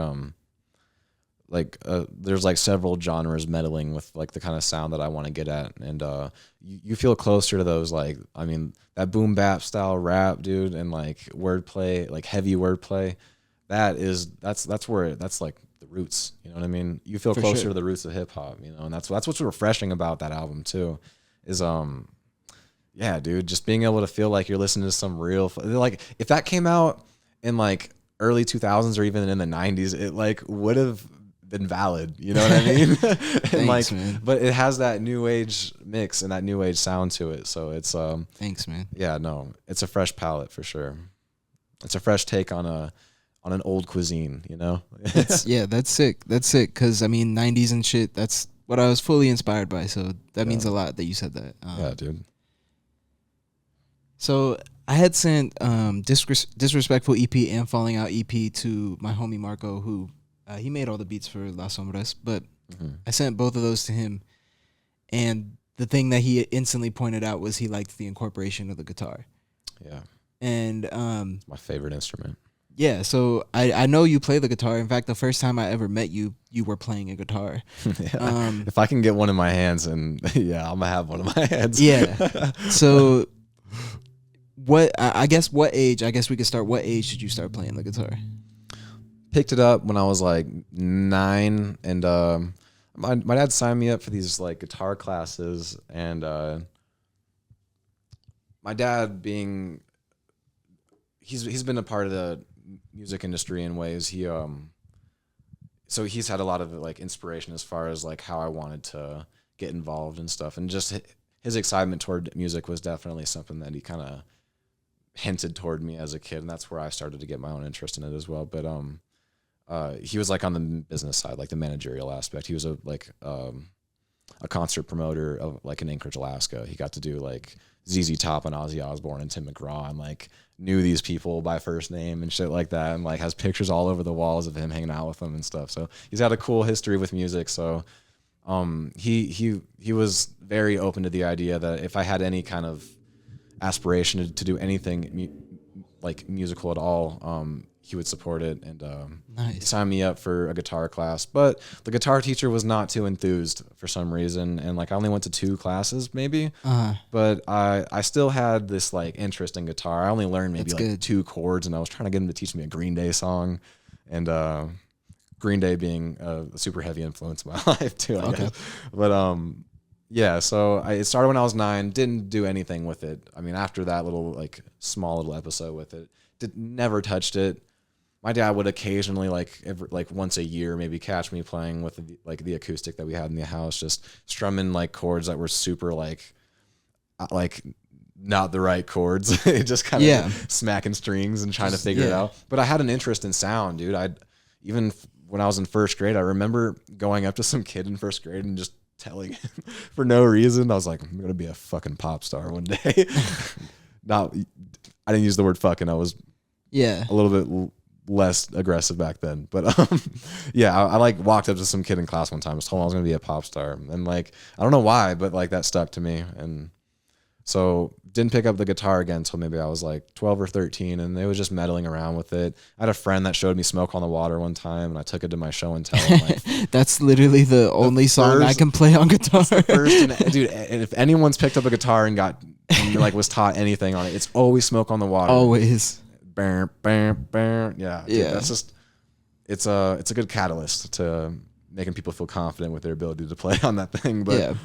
there's like several genres meddling with like the kind of sound that I want to get at, and you feel closer to those, like, I mean, that boom bap style rap, dude, and like wordplay, like heavy wordplay. That's like the roots. You know what I mean? You feel For closer sure. to the roots of hip hop, you know, and that's what's refreshing about that album too, is yeah, dude, just being able to feel like you're listening to some real like if that came out in like early 2000s or even in the 90s, it like would have been valid, you know what I mean? And Thanks, like, man. but it has that new age mix and that new age sound to it, so it's Thanks, man. yeah, no, it's a fresh palette for sure. It's a fresh take on an old cuisine, you know. That's sick. That's sick. Cause I mean, '90s and shit. That's what I was fully inspired by. So that means a lot that you said that. Yeah, dude. So I had sent Disrespectful EP and Falling Out EP to my homie Marco, who he made all the beats for La Sombras, but I sent both of those to him. And the thing that he instantly pointed out was he liked the incorporation of the guitar. Yeah. And It's my favorite instrument. yeah, so I know you play the guitar. In fact, the first time I ever met you, you were playing a guitar. Yeah. If I can get one in my hands, and yeah, I'm gonna have one in my hands. Yeah. So I guess what age? I guess we could start. What age did you start playing the guitar? Picked it up when I was like 9, and my dad signed me up for these like guitar classes, and my dad being he's been a part of the music industry in ways. So he's had a lot of like inspiration as far as like how I wanted to get involved and stuff, and just his excitement toward music was definitely something that he kind of hinted toward me as a kid, and that's where I started to get my own interest in it as well. But he was like on the business side, like the managerial aspect. He was a concert promoter of like in Anchorage, Alaska. He got to do like ZZ Top and Ozzy Osbourne and Tim McGraw, and like knew these people by first name and shit like that, and like has pictures all over the walls of him hanging out with them and stuff. So he's got a cool history with music. So he was very open to the idea that if I had any kind of aspiration to do anything like musical at all, he would support it, and he signed me up for a guitar class. But the guitar teacher was not too enthused for some reason, and like I only went to 2 classes maybe. But I still had this like interest in guitar. I only learned maybe 2 chords, and I was trying to get him to teach me a Green Day song, and Green Day being a super heavy influence in my life too, I guess. But yeah, so it started when I was 9. Didn't do anything with it. I mean, after that little like small little episode with it, never touched it. My dad would occasionally like once a year maybe catch me playing with the acoustic that we had in the house, just strumming like chords that were super like not the right chords. Just kind of smacking strings and trying to figure it out. But I had an interest in sound, dude. Even when I was in first grade, I remember going up to some kid in first grade and just telling him for no reason, I was like, I'm gonna be a fucking pop star one day. I didn't use the word fucking. I was a little bit less aggressive back then, but I like walked up to some kid in class one time, just told him I was gonna be a pop star, and like I don't know why, but like that stuck to me. And so didn't pick up the guitar again until maybe I was like 12 or 13, and they was just meddling around with it. I had a friend that showed me Smoke on the Water one time, and I took it to my show and tell. Like, that's literally the only song I can play on guitar. Dude, and if anyone's picked up a guitar and like was taught anything on it, it's always Smoke on the Water. Always. Bam, bam, bam. Yeah, dude, that's just it's a good catalyst to making people feel confident with their ability to play on that thing. But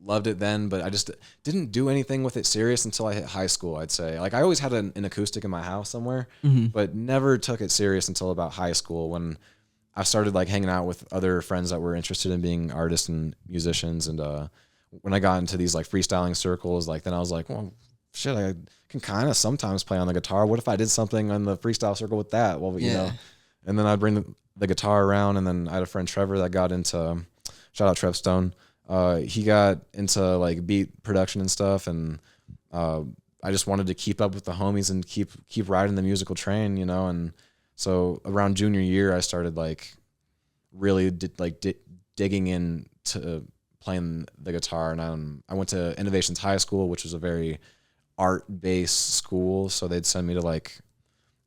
loved it then, but I just didn't do anything with it serious until I hit high school, I'd say. Like I always had an acoustic in my house somewhere, but never took it serious until about high school, when I started like hanging out with other friends that were interested in being artists and musicians. And when I got into these like freestyling circles, like then I was like, well, shit, I can kind of sometimes play on the guitar. What if I did something on the freestyle circle with that? Well, you know, and then I'd bring the guitar around, and then I had a friend Trevor that got into, shout out Trev Stone. He got into like beat production and stuff, and I just wanted to keep up with the homies and keep riding the musical train, you know. And so around junior year, I started like really digging into playing the guitar, and I went to Innovations High School, which was a very art-based school. So they'd send me to like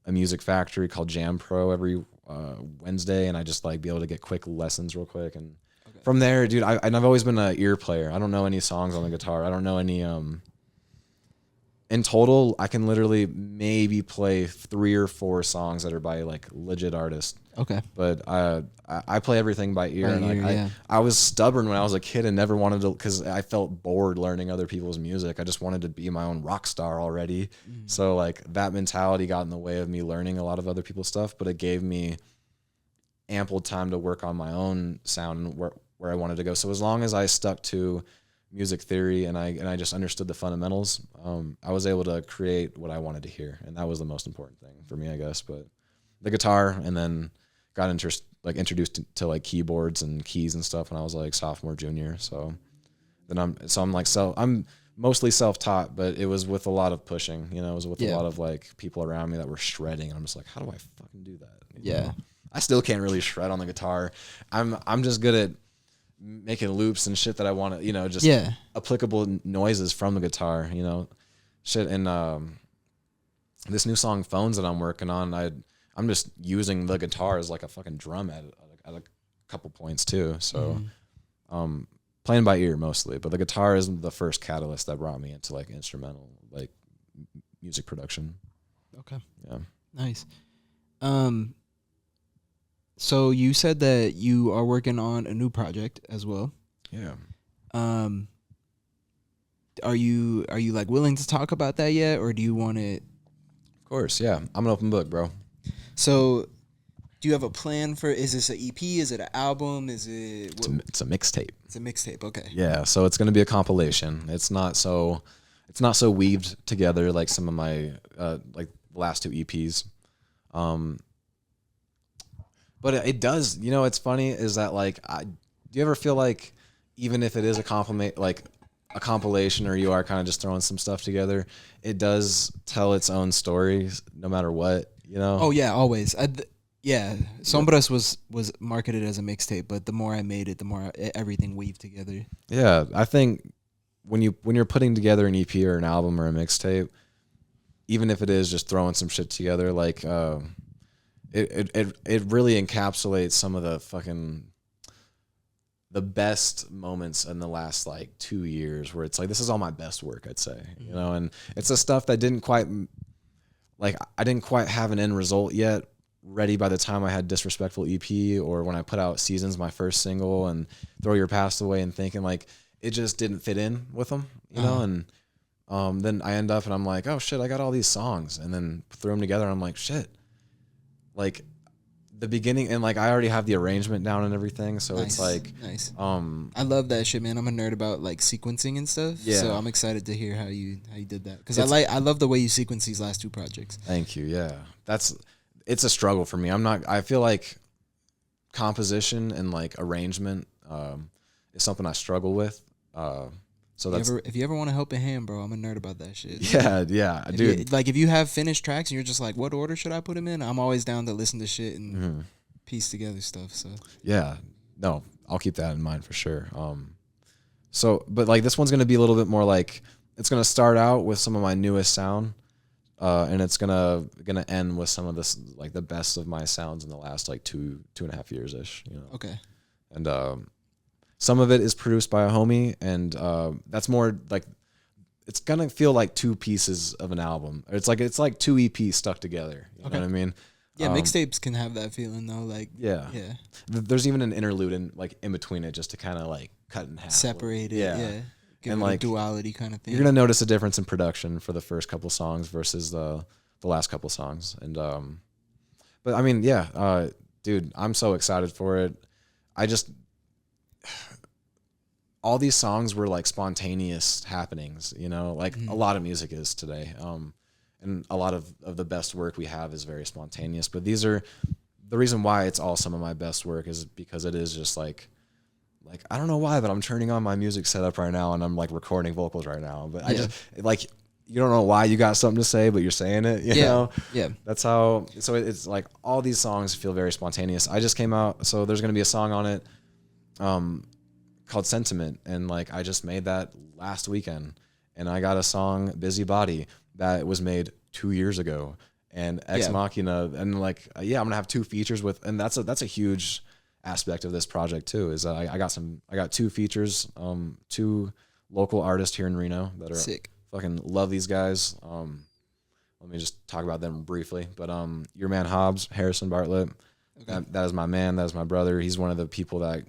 a music factory called Jam Pro every Wednesday, and I just like be able to get quick lessons real quick. And from there, dude, I've always been an ear player. I don't know any songs on the guitar. I don't know any in total, I can literally maybe play 3 or 4 songs that are by like legit artists. Okay. But I play everything by ear, and like yeah. I was stubborn when I was a kid and never wanted to, because I felt bored learning other people's music. I just wanted to be my own rock star already. So like that mentality got in the way of me learning a lot of other people's stuff, but it gave me ample time to work on my own sound and where I wanted to go. So as long as I stuck to music theory and I just understood the fundamentals, I was able to create what I wanted to hear, and that was the most important thing for me, I guess. But the guitar, and then got introduced to like keyboards and keys and stuff when I was like sophomore, junior. So then I'm mostly self-taught, but it was with a lot of pushing. You know, it was with a lot of like people around me that were shredding, and I'm just like, how do I fucking do that? You know? I still can't really shred on the guitar. I'm just good at making loops and shit that I want to, you know, just applicable noises from the guitar, you know, shit. And this new song "Phones" that I'm working on, I'm just using the guitar as like a fucking drum at a couple points too. So playing by ear mostly, but the guitar is the first catalyst that brought me into like instrumental like music production. Okay. Yeah. Nice. So you said that you are working on a new project as well. Yeah. Are you like willing to talk about that yet, or do you want it? Of course, yeah. I'm an open book, bro. So, do you have a plan for? Is this an EP? Is it an album? Is it? It's a mixtape. It's a mixtape. Okay. Yeah. So it's gonna be a compilation. It's not so weaved together like some of my like the last 2 EPs. But it does, you know, it's funny is that like, do you ever feel like even if it is a compilation or you are kind of just throwing some stuff together, it does tell its own story no matter what, you know? Oh yeah, always. Sombras was marketed as a mixtape, but the more I made it, the more everything weaved together. Yeah, I think when you're putting together an EP or an album or a mixtape, even if it is just throwing some shit together, like it really encapsulates some of the best moments in the last like 2 years, where it's like, this is all my best work, I'd say, you know, and it's the stuff that I didn't quite have an end result yet ready by the time I had Disrespectful EP, or when I put out Seasons, my first single, and Throw Your Past Away, and thinking like it just didn't fit in with them, you know, and then I end up and I'm like, oh shit, I got all these songs, and then throw them together and I'm like, shit, like the beginning, and like I already have the arrangement down and everything, so nice. It's like nice. I love that shit, man. I'm a nerd about like sequencing and stuff. Yeah. So I'm excited to hear how you did that, because I love the way you sequence these last 2 projects. Thank you. Yeah, it's a struggle for me. I feel like composition and like arrangement is something I struggle with. So if you ever want to help a hand, bro, I'm a nerd about that shit. Yeah, dude. Like if you have finished tracks and you're just like, what order should I put them in? I'm always down to listen to shit and piece together stuff. So yeah, no, I'll keep that in mind for sure. But like this one's gonna be a little bit more like, it's gonna start out with some of my newest sound, and it's gonna end with some of this like the best of my sounds in the last like 2.5 years ish. You know. Okay. And some of it is produced by a homie, and that's more like, it's gonna feel like 2 pieces of an album. It's like 2 EPs stuck together. You know what I mean? Yeah, mixtapes can have that feeling though. Like yeah. There's even an interlude in between it, just to kind of like cut in half, separate it. Yeah. Give and it like a duality kind of thing. You're gonna notice a difference in production for the first couple songs versus the last couple songs, and but I mean, yeah, dude, I'm so excited for it. All these songs were like spontaneous happenings, you know, like a lot of music is today. And a lot of the best work we have is very spontaneous, but these are the reason why it's all some of my best work, is because it is just like I don't know why, but I'm turning on my music setup right now and I'm like recording vocals right now, but I just like, you don't know why you got something to say, but you're saying it, you know? Yeah. That's how, so it's like all these songs feel very spontaneous. I just came out, so there's going to be a song on it, called Sentiment, and like I just made that last weekend, and I got a song, Busy Body, that was made 2 years ago, and Ex Machina, and like I'm gonna have 2 features with, and that's a huge aspect of this project too, is I got 2 features, 2 local artists here in Reno that are sick, fucking love these guys. Let me just talk about them briefly. But your man Hobbs, Harrison Bartlett, that is my man. That is my brother. He's one of the people that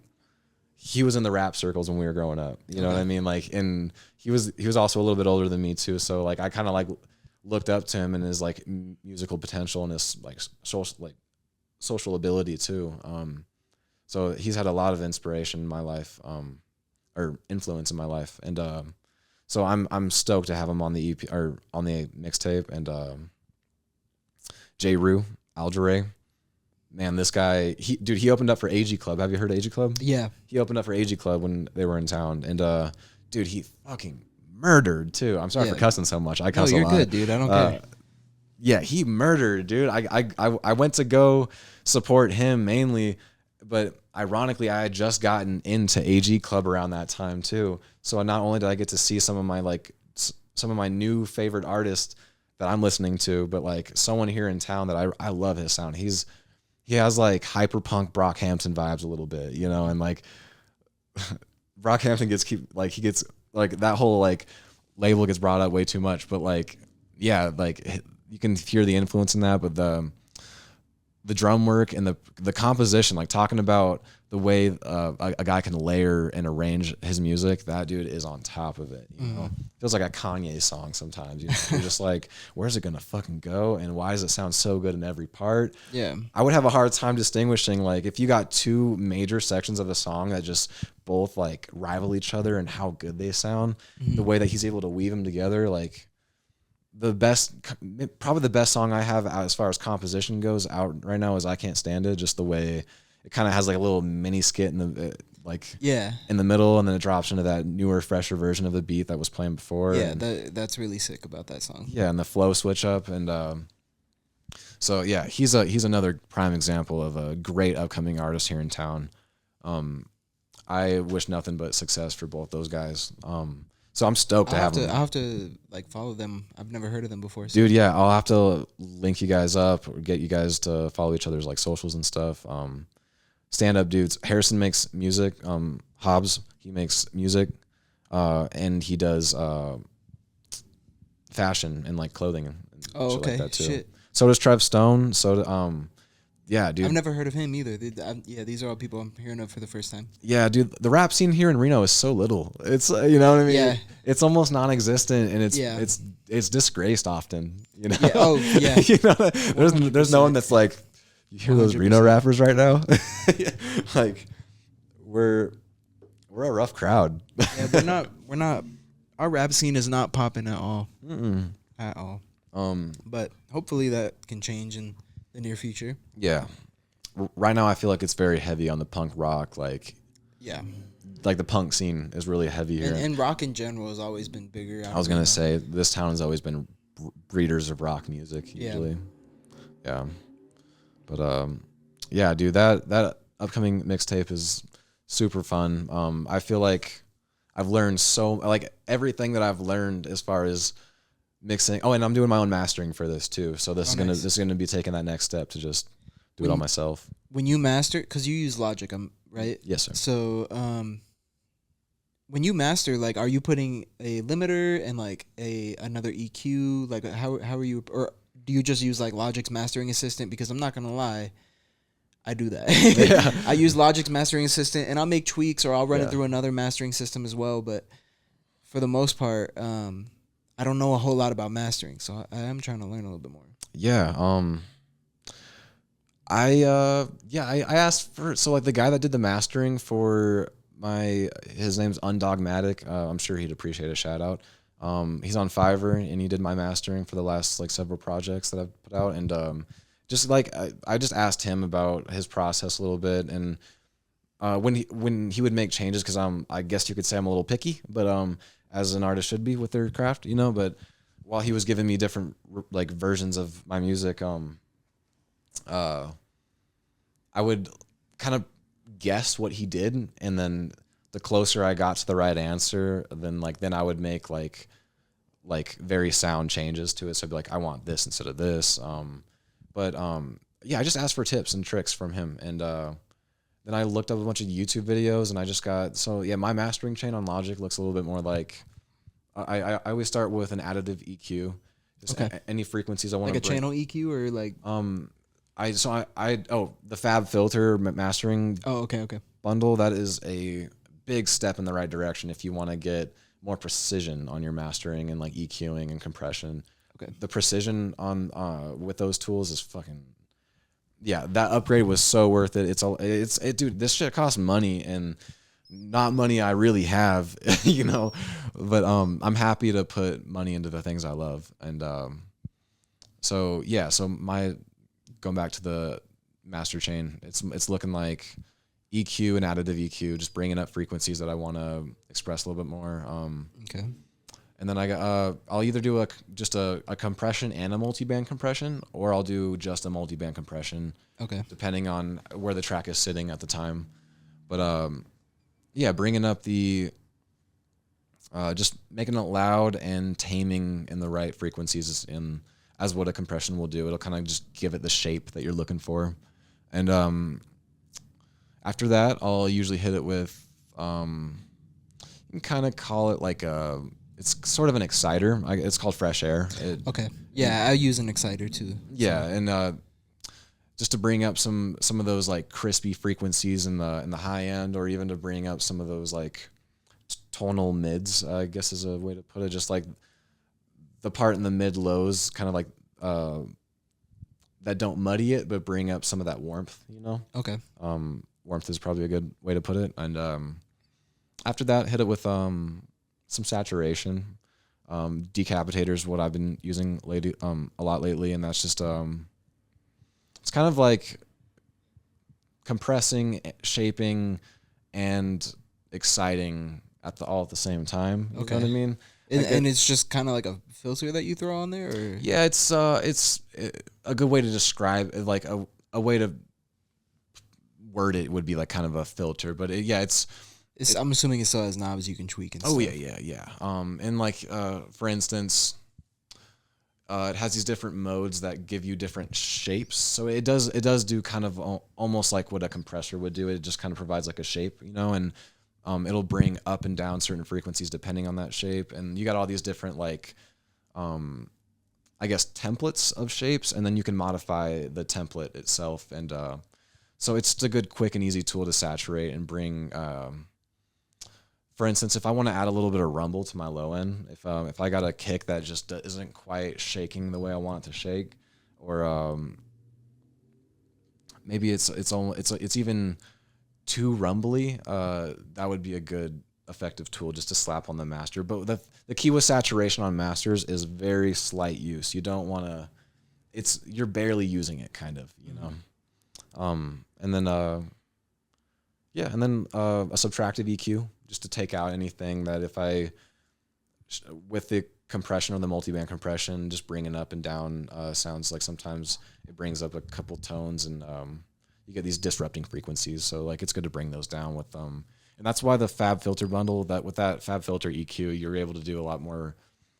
he was in the rap circles when we were growing up. You know what I mean? Like, and he was also a little bit older than me too. So like, I kind of like looked up to him and his like musical potential and his like social ability too. So he's had a lot of inspiration in my life, or influence in my life, and so I'm stoked to have him on the EP or on the mixtape. And J. Rue Algeray, man, this guy, he opened up for AG Club. Have you heard of AG Club? Yeah, he opened up for AG Club when they were in town, and dude, he fucking murdered too. I'm sorry for cussing so much. I cuss a lot. No, you're good, dude. I don't care. Yeah, he murdered, dude. I went to go support him mainly, but ironically, I had just gotten into AG Club around that time too. So not only did I get to see some of my new favorite artists that I'm listening to, but like someone here in town that I love his sound. He has like hyperpunk Brockhampton vibes a little bit, you know, and like Brockhampton gets that whole like label gets brought up way too much, but like, yeah, like you can hear the influence in that, but the drum work and the composition, like talking about the way a guy can layer and arrange his music, that dude is on top of it. You know, feels like a Kanye song sometimes. You're just like, where's it gonna fucking go, and why does it sound so good in every part? Yeah, I would have a hard time distinguishing, like, if you got two major sections of a song that just both like rival each other and how good they sound, the way that he's able to weave them together, like. Probably the best song I have as far as composition goes out right now is "I Can't Stand It." Just the way it kind of has like a little mini skit in the in the middle, and then it drops into that newer, fresher version of the beat that was playing before. Yeah, that's really sick about that song. Yeah, and the flow switch up, and so yeah, he's another prime example of a great upcoming artist here in town. I wish nothing but success for both those guys. So I'm stoked to have them. I'll have to like follow them. I've never heard of them before. So. Dude, yeah, I'll have to link you guys up or get you guys to follow each other's like socials and stuff. Stand up dudes. Harrison makes music. Hobbs, he makes music. And he does fashion and like clothing and shit like that too. Shit. So does Trev Stone. Yeah, dude. I've never heard of him either. These are all people I'm hearing of for the first time. Yeah, dude. The rap scene here in Reno is so little. It's you know what I mean. Yeah. It's almost non-existent, and it's disgraced often. You know. Yeah. Oh yeah. You know, there's no one that's like, you hear 100%. Those Reno rappers right now? Like, we're a rough crowd. Yeah, we're not. Our rap scene is not popping at all. At all. But hopefully that can change in the near future. Yeah. Right now I feel like it's very heavy on the punk rock, like the punk scene is really heavy here. And rock in general has always been bigger. I was going to say this town has always been breeders of rock music usually. Yeah. But yeah, dude, that upcoming mixtape is super fun. I feel like I've learned everything that I've learned as far as mixing. Oh, and I'm doing my own mastering for this too. So this is gonna be taking that next step to just do it all myself. When you master, because you use Logic, right? Yes, sir. So when you master, like, are you putting a limiter and like another EQ? Like, how are you, or do you just use like Logic's mastering assistant? Because I'm not gonna lie, I do that. Yeah. I use Logic's mastering assistant, and I'll make tweaks, or I'll run it through another mastering system as well. But for the most part, I don't know a whole lot about mastering, so I am trying to learn a little bit more. Yeah. I asked for, so like the guy that did the mastering for his name's Undogmatic. I'm sure he'd appreciate a shout out. He's on Fiverr, and he did my mastering for the last like several projects that I've put out. And just like I just asked him about his process a little bit, and when he would make changes, because I guess you could say I'm a little picky, but as an artist should be with their craft, you know. But while he was giving me different like versions of my music, I would kind of guess what he did, and then the closer I got to the right answer, then I would make like very sound changes to it. So I'd be like, I want this instead of this. Yeah, I just asked for tips and tricks from him, and then I looked up a bunch of YouTube videos, and I just got, my mastering chain on Logic looks a little bit more like I always start with an additive EQ. Just any frequencies I want like to a channel EQ or like the Fab Filter mastering okay. bundle, that is a big step in the right direction if you want to get more precision on your mastering and like EQing and compression. Okay. The precision on with those tools is fucking that upgrade was so worth it. Dude, this shit costs money and not money I really have, you know. But I'm happy to put money into the things I love. And so my going back to the master chain, it's looking like EQ and additive EQ, just bringing up frequencies that I want to express a little bit more. Okay. And then I'll either do just a compression and a multi-band compression, or I'll do just a multi-band compression. Okay. Depending on where the track is sitting at the time. But bringing up the just making it loud and taming in the right frequencies as what a compression will do. It'll kind of just give it the shape that you're looking for. And after that, I'll usually hit it with you can kind of call it like it's sort of an exciter. It's called fresh air. Okay. Yeah, I use an exciter too. Yeah, and just to bring up some of those like crispy frequencies in the high end, or even to bring up some of those like tonal mids, I guess is a way to put it. Just like the part in the mid lows, kind of like that don't muddy it, but bring up some of that warmth. You know. Okay. Warmth is probably a good way to put it. And after that, hit it with some saturation. Decapitator is what I've been using a lot lately, and that's just it's kind of like compressing, shaping, and exciting all at the same time. You know what I mean? And it's just kind of like a filter that you throw on there, or yeah, it's a good way to describe it, like a way to word it would be like kind of a filter, but I'm assuming it still has knobs you can tweak and stuff. Yeah. And like for instance, it has these different modes that give you different shapes. So it does do kind of almost like what a compressor would do. It just kind of provides like a shape, you know, and it'll bring up and down certain frequencies depending on that shape. And you got all these different like I guess templates of shapes, and then you can modify the template itself. And so it's just a good, quick, and easy tool to saturate and bring. For instance, if I want to add a little bit of rumble to my low end, if I got a kick that just isn't quite shaking the way I want it to shake, or maybe it's even too rumbly, that would be a good effective tool just to slap on the master. But the key with saturation on masters is very slight use. You don't want to. You're barely using it, kind of, you know. And then a subtractive EQ, just to take out anything that with the compression or the multiband compression, just bringing up and down sounds, like sometimes it brings up a couple tones, and you get these disrupting frequencies. So like it's good to bring those down with and that's why the Fab Filter bundle, with that Fab Filter EQ, you're able to do a lot more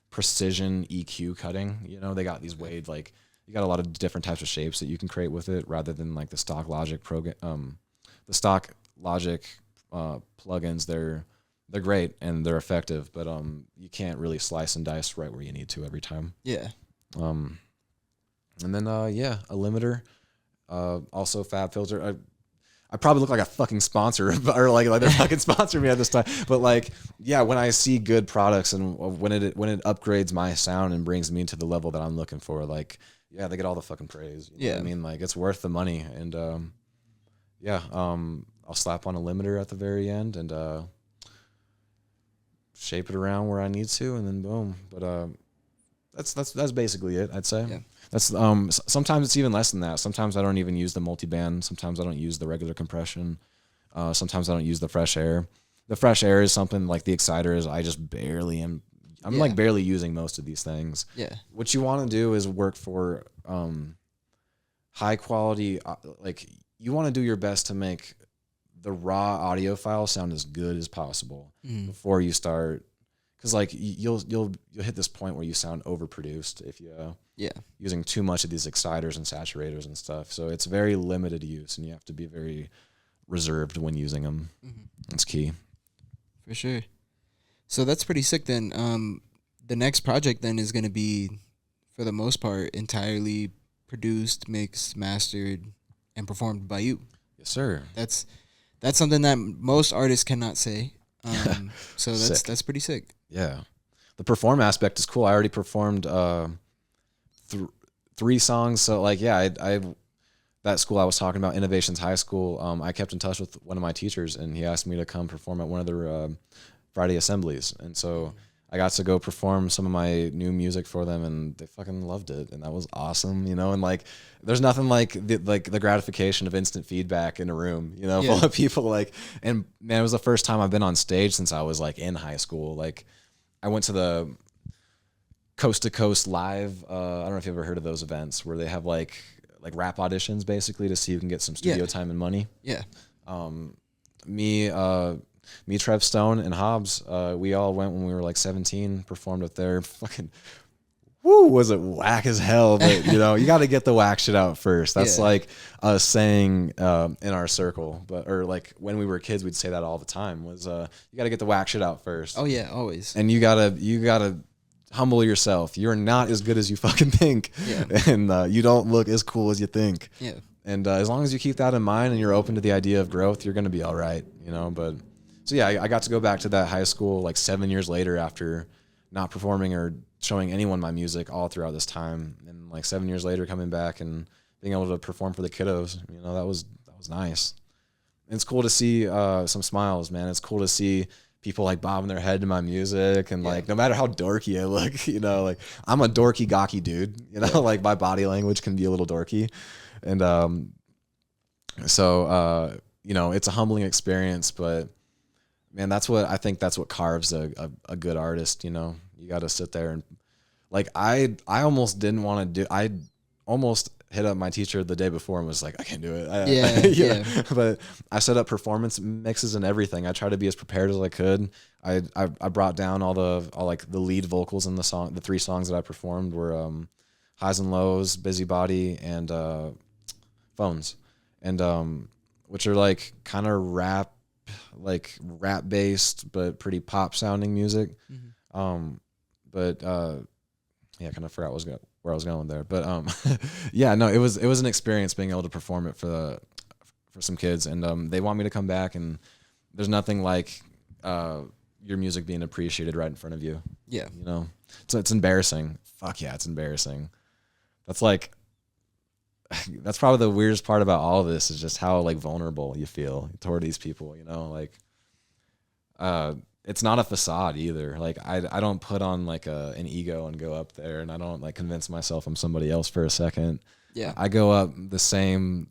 precision EQ cutting. You know, they got these like you got a lot of different types of shapes that you can create with it, rather than like the stock Logic program. The stock Logic plugins, they're great and they're effective, but you can't really slice and dice right where you need to every time. Yeah. And then a limiter, also Fab Filter. I probably look like a fucking sponsor, or like they're fucking sponsoring me at this time. But like, yeah, when I see good products and when it upgrades my sound and brings me to the level that I'm looking for, like, yeah, they get all the fucking praise. You know what I mean? Like, it's worth the money. And I'll slap on a limiter at the very end and shape it around where I need to, and then boom. But that's basically it, I'd say. Yeah. That's sometimes it's even less than that. Sometimes I don't even use the multiband. Sometimes I don't use the regular compression. Sometimes I don't use the fresh air. The fresh air is something like the exciter is. I just barely am. I'm like barely using most of these things. Yeah. What you want to do is work for high quality. Like, you want to do your best to make the raw audio file sound as good as possible before you start. Because like you'll hit this point where you sound overproduced if you using too much of these exciters and saturators and stuff. So it's very limited use, and you have to be very reserved when using them. It's key. For sure. So that's pretty sick. Then, the next project then is gonna be, for the most part, entirely produced, mixed, mastered, and performed by you. Yes, sir. That's something that most artists cannot say. So Sick. that's pretty sick. Yeah. The perform aspect is cool. I already performed three songs. So like, yeah, I that school I was talking about, Innovations High School. I kept in touch with one of my teachers, and he asked me to come perform at one of their Friday assemblies, and so I got to go perform some of my new music for them, and they fucking loved it, and that was awesome, you know. And like, there's nothing like the gratification of instant feedback in a room, you know, full of people. Like, and man, it was the first time I've been on stage since I was like in high school. Like, I went to the Coast to Coast Live. I don't know if you've ever heard of those events where they have like rap auditions basically to see who can get some studio time and money. Yeah. Me, Trev Stone, and Hobbs, we all went when we were like 17, performed up there. Fucking, woo, was it whack as hell? But, you know, you got to get the whack shit out first. That's like a saying in our circle. Or like when we were kids, we'd say that all the time was, you got to get the whack shit out first. Oh, yeah, always. And you gotta humble yourself. You're not as good as you fucking think. Yeah. And you don't look as cool as you think. Yeah. And as long as you keep that in mind and you're open to the idea of growth, you're going to be all right, you know. But so yeah, I got to go back to that high school like 7 years later after not performing or showing anyone my music all throughout this time. And like 7 years later, coming back and being able to perform for the kiddos, you know, that was nice. And it's cool to see some smiles, man. It's cool to see people like bobbing their head to my music, and like no matter how dorky I look, you know, like I'm a dorky, gawky dude, you know, like my body language can be a little dorky. And so you know, it's a humbling experience, but man, that's what carves a good artist, you know. You got to sit there and like I almost didn't want to do. I almost hit up my teacher the day before and was like, I can't do it. Yeah. But I set up performance mixes and everything. I tried to be as prepared as I could. I brought down all like the lead vocals in the song. The 3 songs that I performed were Highs and Lows, Busybody, and Phones, and which are like kind of rap based but pretty pop sounding music. But yeah, I kind of forgot where I was going there, but yeah, no, it was an experience being able to perform it for some kids, and they want me to come back, and there's nothing like your music being appreciated right in front of you. Yeah, you know, so it's embarrassing. Fuck yeah, it's embarrassing. That's probably the weirdest part about all of this is just how like vulnerable you feel toward these people, you know, like it's not a facade either. Like I don't put on like an ego and go up there, and I don't like convince myself I'm somebody else for a second. Yeah. I go up the same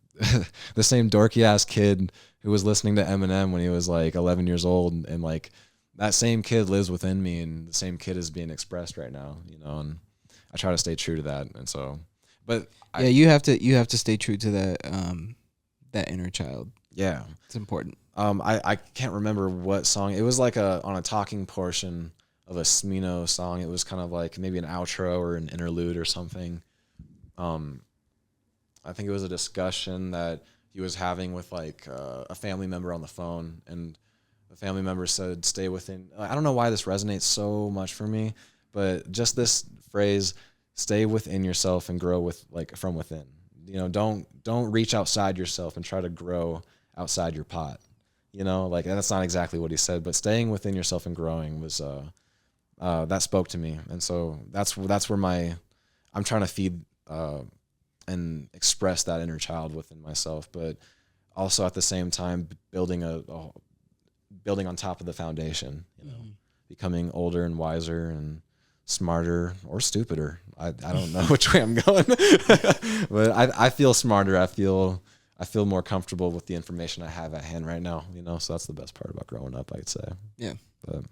the same dorky ass kid who was listening to Eminem when he was like 11 years old, and like that same kid lives within me, and the same kid is being expressed right now, you know, and I try to stay true to that. And so, but yeah, you have to stay true to that inner child. Yeah. It's important. I can't remember what song. It was like on a talking portion of a Smino song. It was kind of like maybe an outro or an interlude or something. I think it was a discussion that he was having with like a family member on the phone, and the family member said, "Stay within." I don't know why this resonates so much for me, but just this phrase, "Stay within yourself and grow from within." You know, don't reach outside yourself and try to grow outside your pot. You know, like, and that's not exactly what he said, but staying within yourself and growing was that spoke to me, and so that's where I'm trying to feed and express that inner child within myself, but also at the same time building building on top of the foundation. You know, becoming older and wiser and smarter or stupider. I don't know which way I'm going, but I feel smarter. I feel more comfortable with the information I have at hand right now, you know, so that's the best part about growing up, I'd say. Yeah. But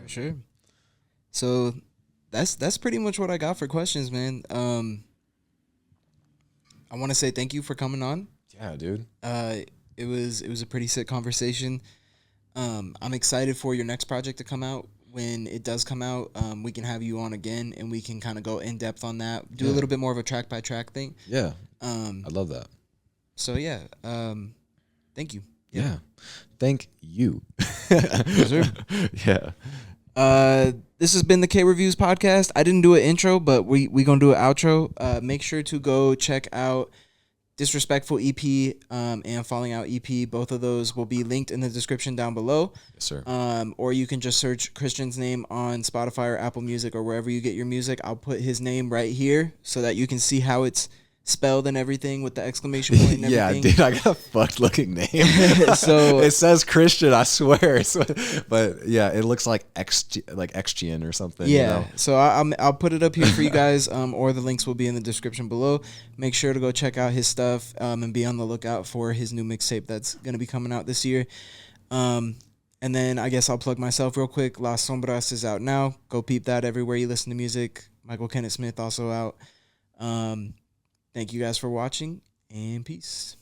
for sure. So that's pretty much what I got for questions, man. I want to say thank you for coming on. Yeah, dude. It was a pretty sick conversation. I'm excited for your next project to come out. When it does come out, we can have you on again, and we can kind of go in depth on that. Do a little bit more of a track by track thing. Yeah. I love that. So yeah. Thank you. Yeah. Thank you. Yes, sir. Yeah. This has been the K Reviews podcast. I didn't do an intro, but we gonna do an outro. Make sure to go check out Disrespectful EP and Falling Out EP. Both of those will be linked in the description down below. Yes, sir. Or you can just search Christian's name on Spotify or Apple Music or wherever you get your music. I'll put his name right here so that you can see how it's spelled and everything with the exclamation point and Yeah, everything. dude, I got a fucked looking name. So it says Christian, I swear. But yeah, it looks like XGN or something. Yeah, You know? so I'll put it up here for you guys, or the links will be in the description below. Make sure to go check out his stuff and be on the lookout for his new mixtape that's going to be coming out this year. And then I guess I'll plug myself real quick. Las Sombras is out now. Go peep that everywhere you listen to music. Michael Kenneth Smith also out. Thank you guys for watching, and peace.